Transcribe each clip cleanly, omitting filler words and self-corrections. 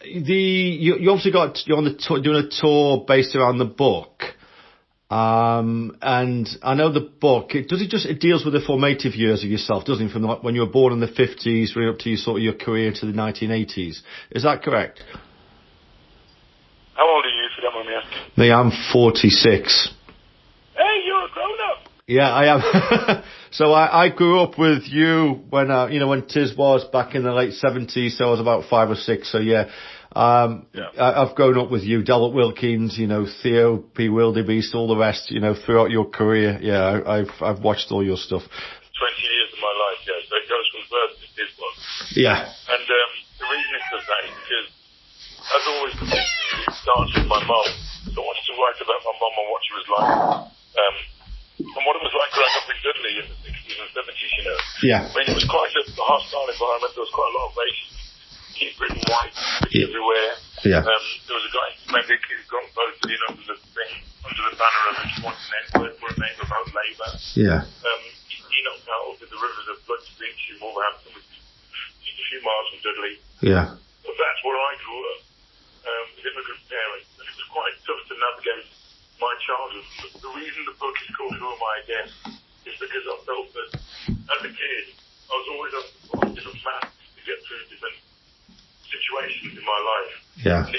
you obviously you're on the tour, doing a tour based around the book. And I know the book, it deals with the formative years of yourself, doesn't it? From like when you were born in the 50s, right up to sort of your career to the 1980s. Is that correct? How old are you, if you don't mind me asking? Me, I'm 46. Hey, you're a grown-up. Yeah, I am. So I grew up with you when, when Tiz was back in the late 70s, so I was about 5 or 6, so yeah. I've grown up with you, Delbert Wilkins, Theo P. Wildebeest, all the rest, throughout your career. Yeah, I've watched all your stuff. 20 years of my life, yeah, so it goes from birth to Tiz was. Yeah. And the reason it does that is because, as always, it starts with my mum. So I wanted to write about my mum and what she was like. And what it was like growing up in Dudley in the 60s and 70s, Yeah. I mean, it was quite a hostile environment. There was quite a lot of racism. Keep written white everywhere. Yeah. There was a guy, maybe who got voted in under the banner of which wanted an N-word for a name about Labour. Yeah. He knocked out over the rivers of Blood Speech in Wolverhampton, which is a few miles from Dudley. Yeah. But that's where I grew up, with immigrant parents. And it was quite tough to navigate my childhood. The reason the book is called Who Am I Again is because I felt that as a kid, I was always on different maps to get through different situations in my life. Yeah. And I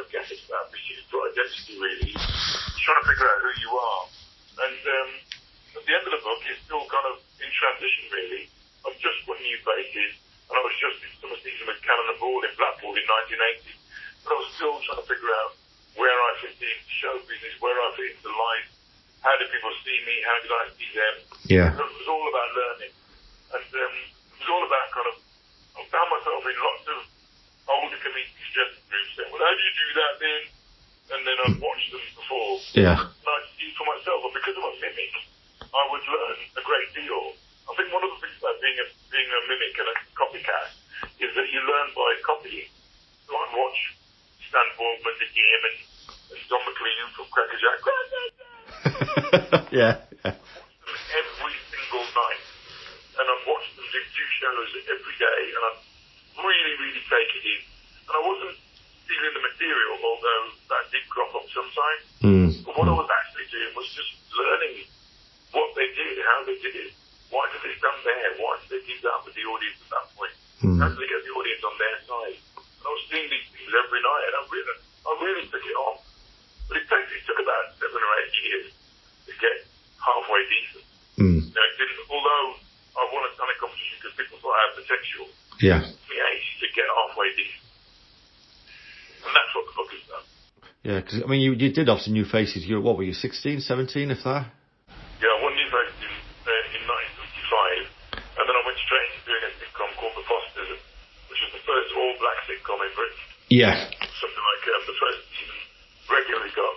guess it's about pursuit for identity, really. Trying to figure out who you are. And at the end of the book, it's still kind of in transition, really. I've just won new faces, and I was just in summer season with Cannon and Ball in Blackpool in 1980. But I was still trying to figure out where I fit into show business, where I fit into life. How do people see me? How did I see them? Yeah. So it was all about learning. And it was all about kind of, I found myself in lots of older comedians' dressing rooms saying, well, how do you do that then? And then I'd watched them before. Yeah. And I'd see for myself, and because I'm a mimic, I would learn a great deal. I think one of the things about being a mimic and a copycat is that you learn by copying. So I'd watch Stan Boardman, the DM, and Don McLean from Cracker Jack. Yeah. Every single night. And I'd watch them do 2 shows every day, and I'd really, really take it in. And I wasn't stealing the material, although that did crop up sometimes. But what I was actually doing was just learning what they did, how they did it. Why did they stand there? Why did they do that with the audience at that point? How did they get the audience on their side? And I was seeing these things every night, and I really took it on. But it took about 7 or 8 years to get halfway decent. It didn't, although I won a ton of competition because people thought I had potential. Yeah. It took me ages to get halfway decent. And that's what the book is about. Yeah, because, I mean, you did obviously New Faces. What were you, 16, 17, if that? Yeah, I won New Faces in 1975. And then I went straight into doing a sitcom called The Fosters, which was the first all-black sitcom in Britain. Yeah. Something like the first season regularly got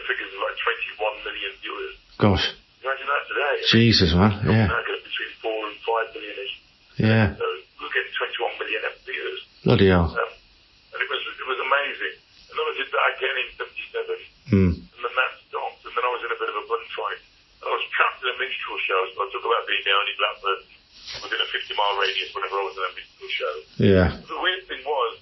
figures of like 21 million viewers. Gosh. Imagine that today. Jesus, man. Yeah. Now get between 4 and 5 million-ish. Yeah. So we're getting 21 million viewers. Bloody hell. And it was amazing. And then I did that again in 77. And then that stopped. And then I was in a bit of a bun fight. And I was trapped in a minstrel show. So I talk about being the only black person within a 50-mile radius whenever I was in a minstrel show. Yeah. The weird thing was,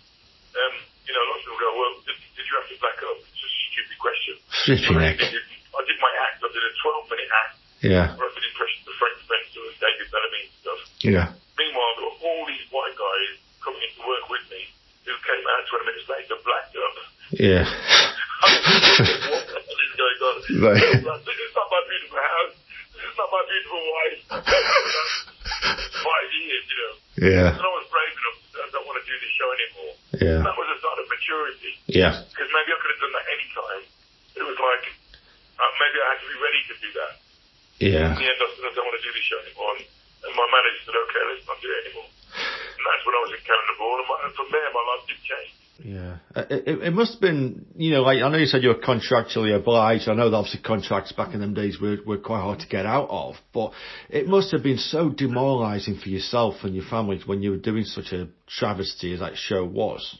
lots of people go, well, did you have to back up? It's just a stupid question. Flipping heck. I did my act. I did a 12-minute act. Yeah. Where I did impressions of Frank Spencer and David Bellamy and stuff. Yeah. Meanwhile, there were all these white guys coming in to work with me who came out 20 minutes later blacked up. Yeah. What the hell is going on? Right. This is not my beautiful house. This is not my beautiful wife. 5 years, Yeah. And I was brave enough to say, I don't want to do this show anymore. Yeah. And that was a sign of maturity. Yeah. Because maybe I could have done that any time. It was like, maybe I had to be ready to do that. Yeah. In the end, I said, I don't want to do this show anymore. And my manager said, okay, let's not do it anymore. And that's when I was in Cannon and Ball. And from there, my life did change. Yeah. It must have been, like, I know you said you were contractually obliged. I know that obviously contracts back in them days were quite hard to get out of, but it must have been so demoralising for yourself and your family when you were doing such a travesty as that show was.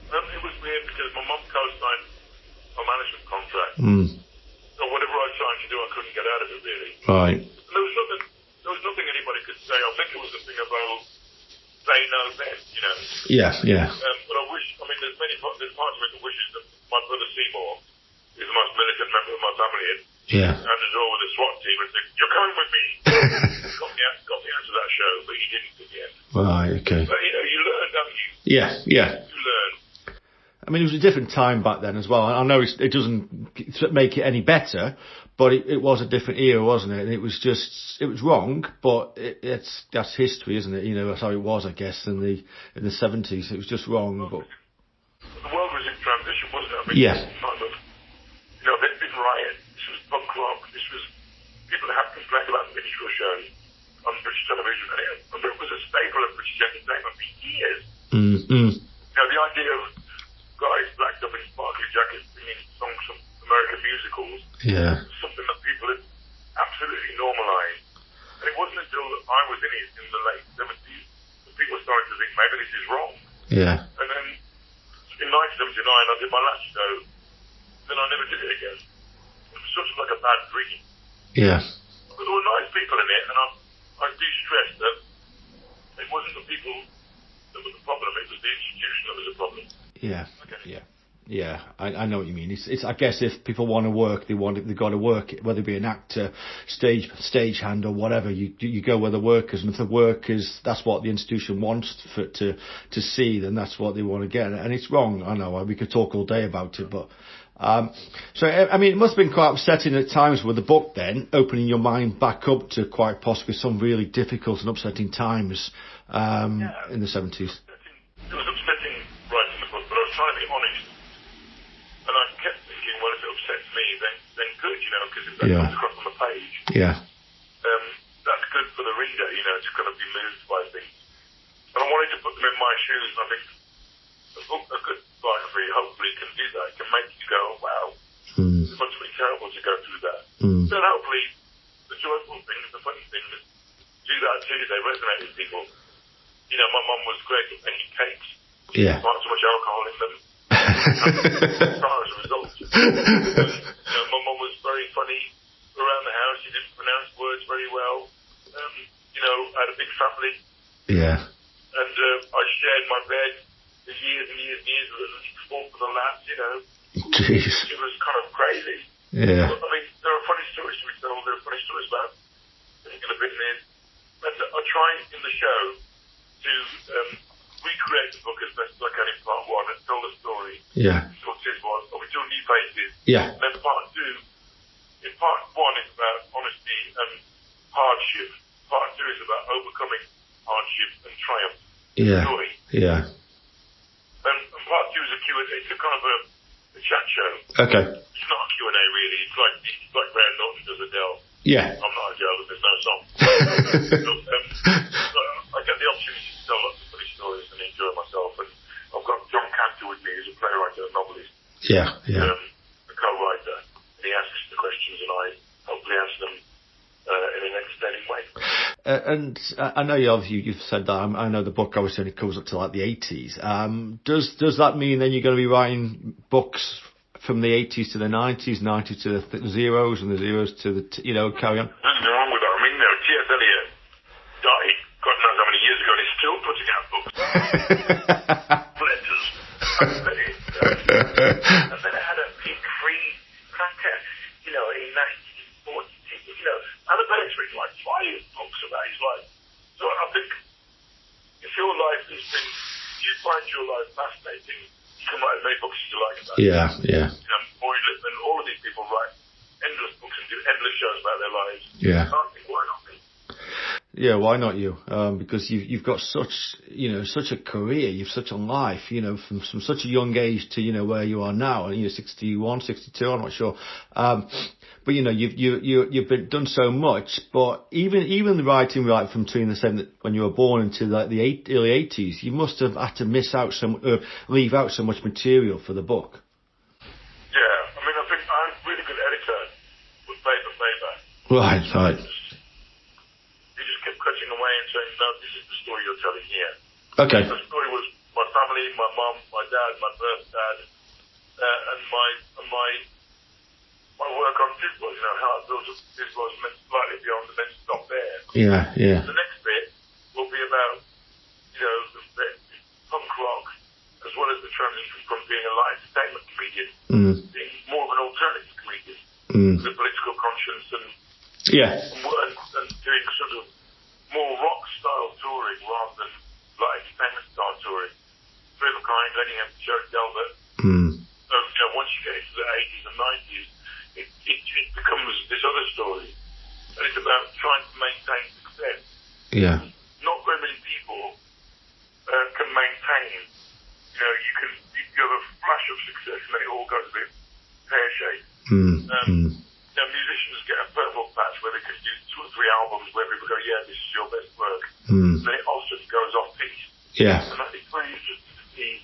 It was weird because my mum co-signed a management contract. So whatever I signed to do, I couldn't get out of it, really. Right. And there was nothing anybody could say. I think it was the thing about say no then, you know. Yeah, yeah. But I wish, I mean, there's parts of it that wishes that my brother Seymour is the most militant member of my family, and the door with the SWAT team and said, "You're coming with me." got me out of that show, but he didn't at the end. Right, okay. But, you know, you learn, don't you? Yeah, yeah. You learn. I mean, it was a different time back then as well. I know it doesn't make it any better, but it was a different era, wasn't it? And it was wrong, but that's history, isn't it? You know, that's how it was, I guess, in the 70s. It was just wrong, but the world was in transition, wasn't it? I mean, yeah. Time of, you know, there'd been riots. This was punk rock. This was people had complained about minstrel shows on British television, and it was a staple of British entertainment for years. Mm-hmm. You know, the idea of guys blacked up in sparkly jackets singing songs from American musicals. Yeah. Something that people had absolutely normalised. And it wasn't until I was in it in the late 70s that people started to think maybe this is wrong. Yeah. And then in 1979 I did my last show, then I never did it again. It was sort of like a bad dream. Yeah. But there were nice people in it, and I do stress that it wasn't the people that were the problem, it was the institution that was the problem. Yeah, okay. Yeah. I know what you mean. It's. I guess if people want to work, they've got to work. Whether it be an actor, stagehand, or whatever, you go where the work is, and if the work is that's what the institution wants to see, then that's what they want to get. And it's wrong. I know. We could talk all day about it, but. So I mean, it must have been quite upsetting at times with the book. Then opening your mind back up to quite possibly some really difficult and upsetting times in the 70s. It was upsetting writing the book, but I was trying to be honest. And I kept thinking, well, if it upsets me, then good, you know, because if that comes across on the page, that's good for the reader, you know, to kind of be moved by things. And I wanted to put them in my shoes, and I think a good biography hopefully can do that. It can make you go, wow, it must be terrible to go through that. Then hopefully the joyful things, the funny things, do that too. They resonate with people. You know, my mum was great at making cakes. Not so much alcohol in them. As a result. You know, my mum was very funny around the house. She didn't pronounce words very well. You know, I had a big family. Yeah. And I shared my bed for years and years and years with at least 4 for the lads, you know. Jeez. It was kind of crazy. Yeah. But, I mean, there are funny stories to be told. There are funny stories about particular business. And I try in the show to recreate the book as best as I can in part 1 and tell the story. Yeah. Until Tiz was, or until New Faces. Yeah. And then part 2, in part 1 is about honesty and hardship. Part 2 is about overcoming hardship and triumph. Yeah. Joy. Yeah. And part 2 is a Q&A. It's a kind of a chat show. Okay. It's not a Q&A really. It's like Graham Norton does Adele. Yeah. I'm not Adele, but there's no song. I get the opportunity to tell lots of funny stories and enjoy myself. And I've got John Cantor with me, who's a playwright and a novelist. Yeah. Yeah. A co-writer. And he asks the questions and I hopefully answer them in an entertaining way. And I know you've said that. I know the book obviously only goes up to like the 80s. Does that mean then you're going to be writing books from the 80s to the 90s, 90s to the zeros, and the zeros to the carry on? There's nothing wrong with that. I mean, T.S. Eliot died God knows how many years ago, and he's still putting out books. Letters. And then I had a big free contest, you know, in 1940. You know, Annabelle's written like 5 books about his life. So I think if your life has been, if you find your life fascinating, you can write as many books as you like about it. Yeah, yeah. You know, Boyd Lippman, all of these people write endless books and do endless shows about their lives. Yeah. I think, why not me? Yeah, why not you? Because you've got such a career, you've such a life, from such a young age to, where you are now, and 61, 62, I'm not sure. But you've done so much. But even the writing right from between the 70s when you were born into the early 80s, you must have had to leave out so much material for the book. Yeah, I mean, I think I'm a really good editor with Faber. Right. He just kept cutting away and saying, no, this is the story you're telling here. Okay. The story was my family, my mum, my dad, my birth dad, and my work on Tisbos, how I built up Tisbos slightly beyond the men stop there. Yeah. The next bit will be about, transition from being a light entertainment comedian to being more of an alternative comedian with a political conscience and doing sort of more rock style touring rather than light entertainment style touring. Three of a Kind, Lenny Henry, Joe Delbert. So, once you get into the 80s and 90s, it becomes this other story. And it's about trying to maintain success. Yeah. Not very many people can maintain. You have a flash of success and then it all goes a bit pear-shaped. Musicians get a purple patch where they can do 2 or 3 albums where people go, yeah, this is your best work. And then it also goes off piece. Yeah. And it's very interesting to see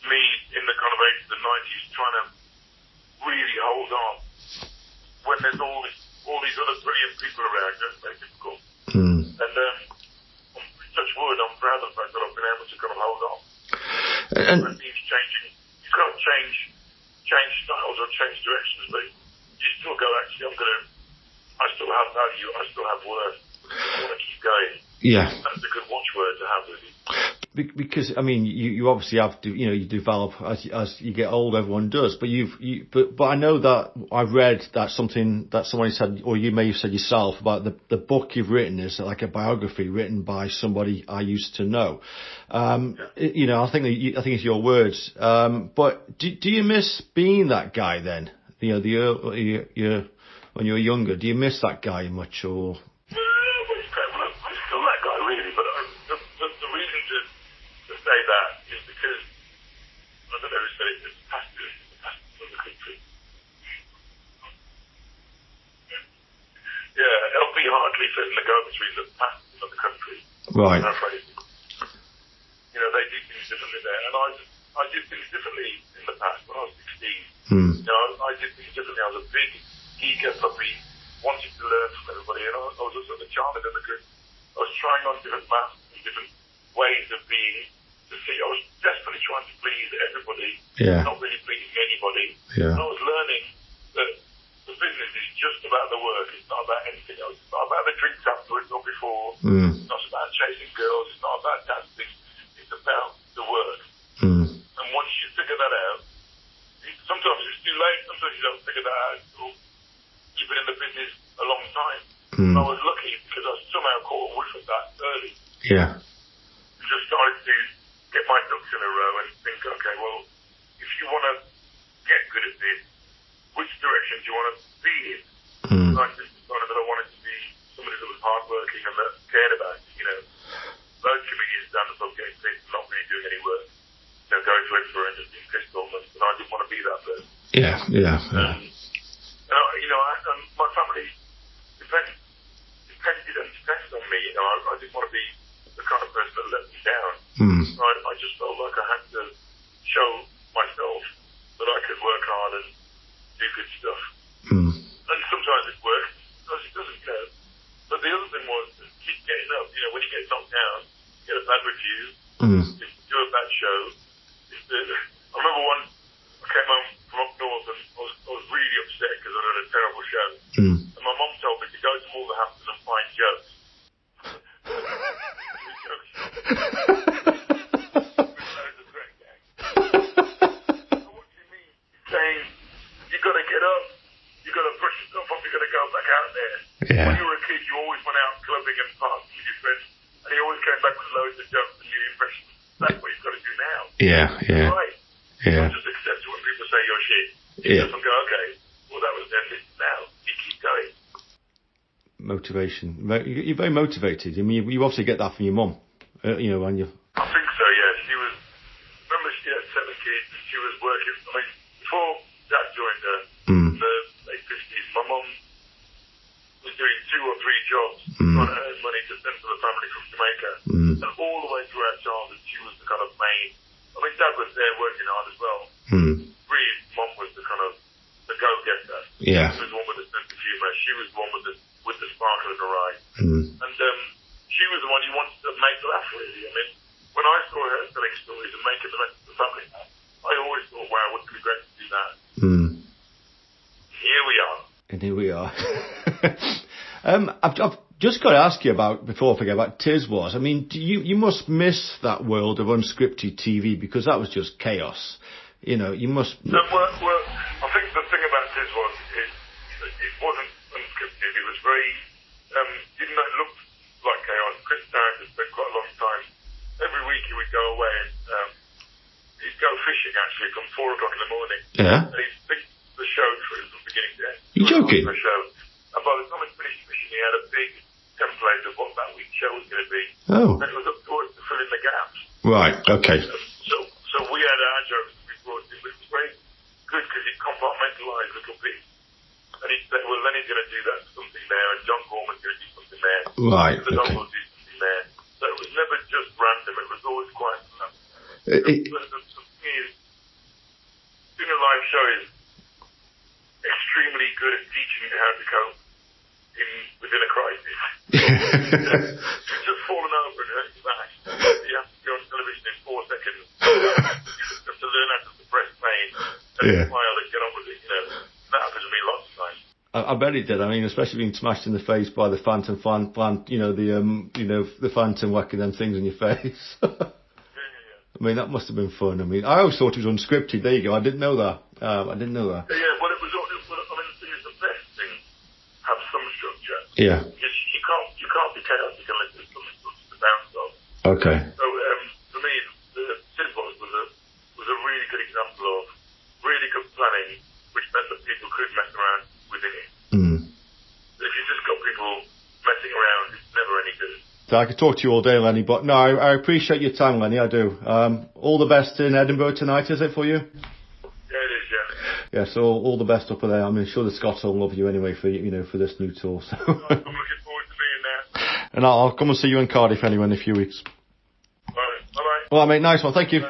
me in the kind of 80s and 90s trying to really hold on when there's all these other brilliant people around. It's very difficult. And on touch wood, I'm proud of the fact that I've been able to kind of hold on. And it means changing. You can't change styles or change directions, but you still go, actually, I still have value, I still have worth, I want to keep going. Yeah. That's a good watchword to have, really. Because I mean, you obviously have to, you develop as you get old. Everyone does, but I know that I've read that something that somebody said, or you may have said yourself, about the book you've written is like a biography written by somebody I used to know. I think it's your words. But do you miss being that guy then? When you were younger, do you miss that guy much or? That is because I don't know who said it. It's past of the country. Yeah, LP Hartley said in the go-between that past of the country. Right. They do things differently there, and I did things differently in the past. When I was 16, I did things differently. I was a big, eager puppy, wanting to learn from everybody, and I was also the child in the group. I was trying on different masks and different ways of being. I was desperately trying to please everybody, not really pleasing anybody. Yeah. And I was learning that the business is just about the work. It's not about anything else. It's not about the drinks afterwards or before. It's not about chasing girls. It's not about dancing. It's about the work. And once you figure that out, sometimes it's too late. Sometimes you don't figure that out until you've been in the business a long time. And I was lucky because I somehow caught a whiff of that early. Yeah. And just started to get my ducks in a row and think, okay, well, if you want to get good at this, which direction do you want to be in? I just decided that I wanted to be somebody that was hardworking and that cared about it. Most comedians stand up and getting pissed and not really doing any work. Going to Edinburgh and just being pissed on them, and I didn't want to be that person. Yeah. And my family depended on me. I didn't want to be the kind of person that let me down. I just felt like I had to show myself that I could work hard and do good stuff. And sometimes it works, sometimes it doesn't. But the other thing was to keep getting up. When you get knocked down, you get a bad review, you do a bad show. I remember once I came home from up north and I was really upset because I had a terrible show. And my mum told me to go to Wolverhampton and find jokes. What do you mean? Saying you got to get up, you got to push yourself up, you got to go back out there. Yeah. When you were a kid, you always went out clubbing and partying with your friends, and you always came back with loads of jokes and new impressions. That's what you've got to do now. Yeah. Right. Yeah. Don't just accept when people say you're shit. You just go, okay, well that was then, this is now. You keep going. Motivation. You're very motivated. I mean, you obviously get that from your mum. When you. I think so. Yeah. She was. Remember, she had 7 kids. And she was working. I mean, before Dad joined her in the late 50s, my mum was doing 2 or 3 jobs, trying to earn money to send to the family from Jamaica. And all the way through our childhood, she was the kind of main. I mean, Dad was there working hard as well. Really, Mum was the kind of the go-getter. Yeah. She was the one with the sense of humour. She was the one with the sparkle in her eye. And she was the one you wanted to make laugh, really. I mean, when I saw her telling stories and making the rest of the family laugh, I always thought, wow, wouldn't it be great to do that? Here we are. And here we are. Just got to ask you about, before I forget, about InTheWordsOf. I mean, you must miss that world of unscripted TV, because that was just chaos. You must... Well, I think the thing about InTheWordsOf is that it wasn't unscripted. It was very... even though it looked like chaos, Chris Darrington spent quite a long time. Every week he would go away and he'd go fishing, actually, from 4 o'clock in the morning. Yeah? And he'd think the show through from beginning to end. You're joking? The show. And by the time he finished fishing, he had a big template of what that week's show was going to be. Oh. And it was up to us to fill in the gaps. Right, okay. So we had our jokes that we brought in, but it was very good because it compartmentalised little bits. And he'd say, well, Lenny's going to do that something there, and John Gorman's going to do something there. Right, The dog okay. will do something there. So it was never just random, it was always quite planned. The thing is, doing a live show is extremely good at teaching you how to cope within a crisis. You've just fallen over and hurt your back. You have to be on television in 4 seconds. You have to learn how to suppress pain and smile and get on with it. That happens to me lots of times. I bet it did. I mean, especially being smashed in the face by the Phantom, the Phantom whacking them things in your face. I mean, that must have been fun. I mean, I always thought it was unscripted. There you go. I didn't know that. Yeah, well, it was. I mean, the thing is, the best things have some structure. Yeah. Because you can't be chaotic unless there's something to bounce off. Okay. So for me, the InTheWordsOf was a really good example of really good planning, which meant that people could mess around within it. If you just got people messing around, it's never any good. So I could talk to you all day, Lenny, but no, I appreciate your time, Lenny. I do. All the best in Edinburgh tonight, is it for you? Yeah, it is. Yeah. Yeah. So all the best up there. I'm sure the Scots will love you anyway for for this new tour. So. I'm looking forward to being there. And I'll come and see you in Cardiff anyway in a few weeks. All right. Bye bye. Well, mate, nice one. Thank you.